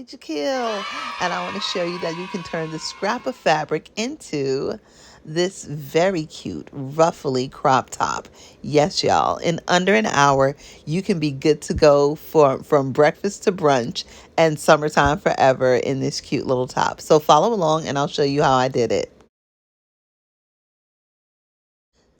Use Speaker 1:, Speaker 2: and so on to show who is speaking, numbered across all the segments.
Speaker 1: Need Your Kill. And I want to show you that you can turn this scrap of fabric into this very cute, ruffly crop top. Yes, y'all. In under an hour, you can be good to go from breakfast to brunch and summertime forever in this cute little top. So follow along and I'll show you how I did it.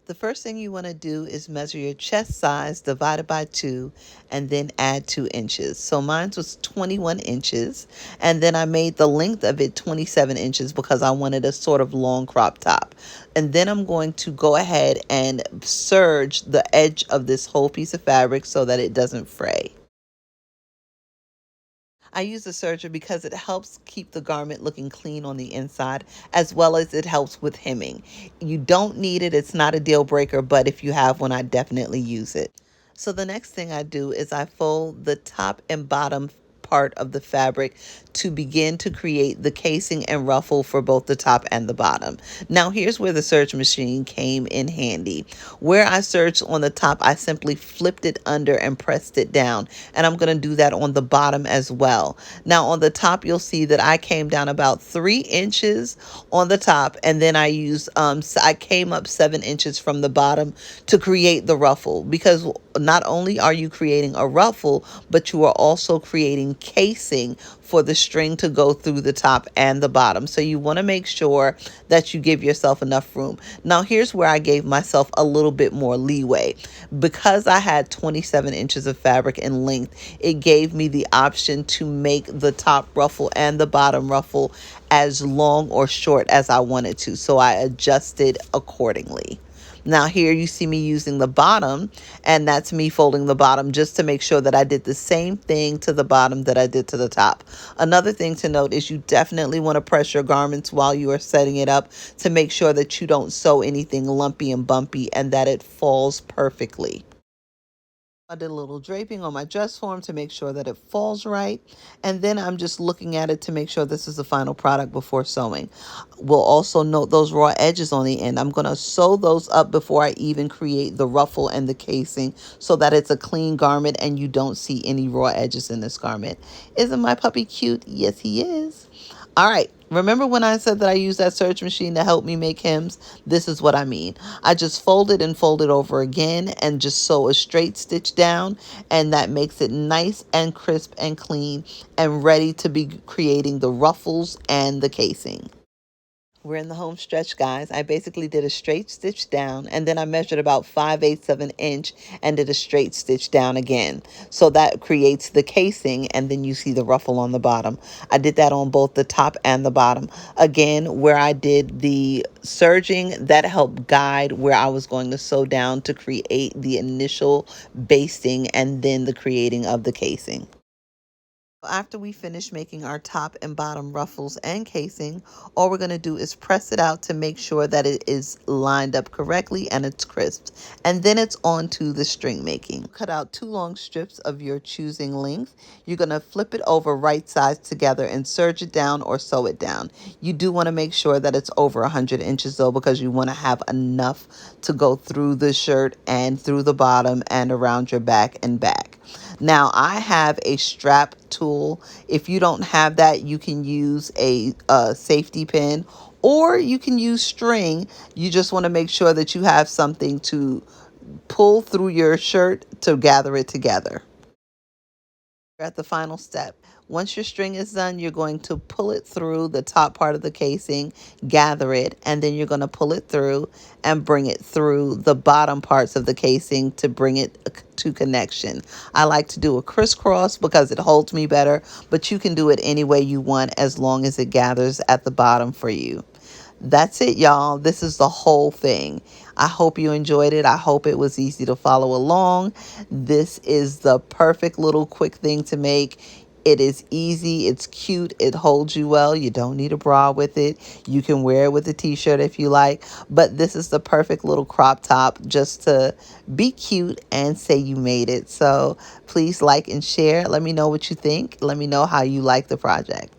Speaker 1: The first thing you want to do is measure your chest size divided by 2 and then add 2 inches. So mine was 21 inches and then I made the length of it 27 inches because I wanted a sort of long crop top. And then I'm going to go ahead and serge the edge of this whole piece of fabric so that it doesn't fray. I use the serger because it helps keep the garment looking clean on the inside, as well as it helps with hemming. You don't need it, it's not a deal breaker, but if you have one, I definitely use it. So the next thing I do is I fold the top and bottom part of the fabric to begin to create the casing and ruffle for both the top and the bottom. Now here's where the serge machine came in handy. Where I serged on the top, I simply flipped it under and pressed it down, and I'm going to do that on the bottom as well. Now on the top, you'll see that I came down about 3 inches on the top, and then I used I came up 7 inches from the bottom to create the ruffle, because not only are you creating a ruffle, but you are also creating casing for the string to go through the top and the bottom. So you want to make sure that you give yourself enough room. Now here's where I gave myself a little bit more leeway. Because I had 27 inches of fabric in length, it gave me the option to make the top ruffle and the bottom ruffle as long or short as I wanted to. So I adjusted accordingly. Now here you see me using the bottom, and that's me folding the bottom just to make sure that I did the same thing to the bottom that I did to the top. Another thing to note is you definitely want to press your garments while you are setting it up to make sure that you don't sew anything lumpy and bumpy and that it falls perfectly. I did a little draping on my dress form to make sure that it falls right. And then I'm just looking at it to make sure this is the final product before sewing. We'll also note those raw edges on the end. I'm going to sew those up before I even create the ruffle and the casing so that it's a clean garment and you don't see any raw edges in this garment. Isn't my puppy cute? Yes, he is. All right. Remember when I said that I used that serge machine to help me make hems? This is what I mean. I just fold it and fold it over again and just sew a straight stitch down, and that makes it nice and crisp and clean and ready to be creating the ruffles and the casing. We're in the home stretch, guys. I basically did a straight stitch down, and then I measured about 5/8 of an inch and did a straight stitch down again. So that creates the casing, and then you see the ruffle on the bottom. I did that on both the top and the bottom. Again, where I did the serging, that helped guide where I was going to sew down to create the initial basting and then the creating of the casing. After we finish making our top and bottom ruffles and casing, all we're going to do is press it out to make sure that it is lined up correctly and it's crisp. And then it's on to the string making. Cut out 2 long strips of your choosing length. You're going to flip it over right sides together and serge it down or sew it down. You do want to make sure that it's over 100 inches though, because you want to have enough to go through the shirt and through the bottom and around your back and back. Now I have a strap tool. If you don't have that, you can use a safety pin, or you can use string. You just want to make sure that you have something to pull through your shirt to gather it together. We're at the final step. Once your string is done, you're going to pull it through the top part of the casing, gather it, and then you're going to pull it through and bring it through the bottom parts of the casing to bring it to connection. I like to do a crisscross because it holds me better, but you can do it any way you want as long as it gathers at the bottom for you. That's it, y'all. This is the whole thing. I hope you enjoyed it. I hope it was easy to follow along. This is the perfect little quick thing to make. It is easy. It's cute. It holds you well. You don't need a bra with it. You can wear it with a t-shirt if you like. But this is the perfect little crop top just to be cute and say you made it. So please like and share. Let me know what you think. Let me know how you like the project.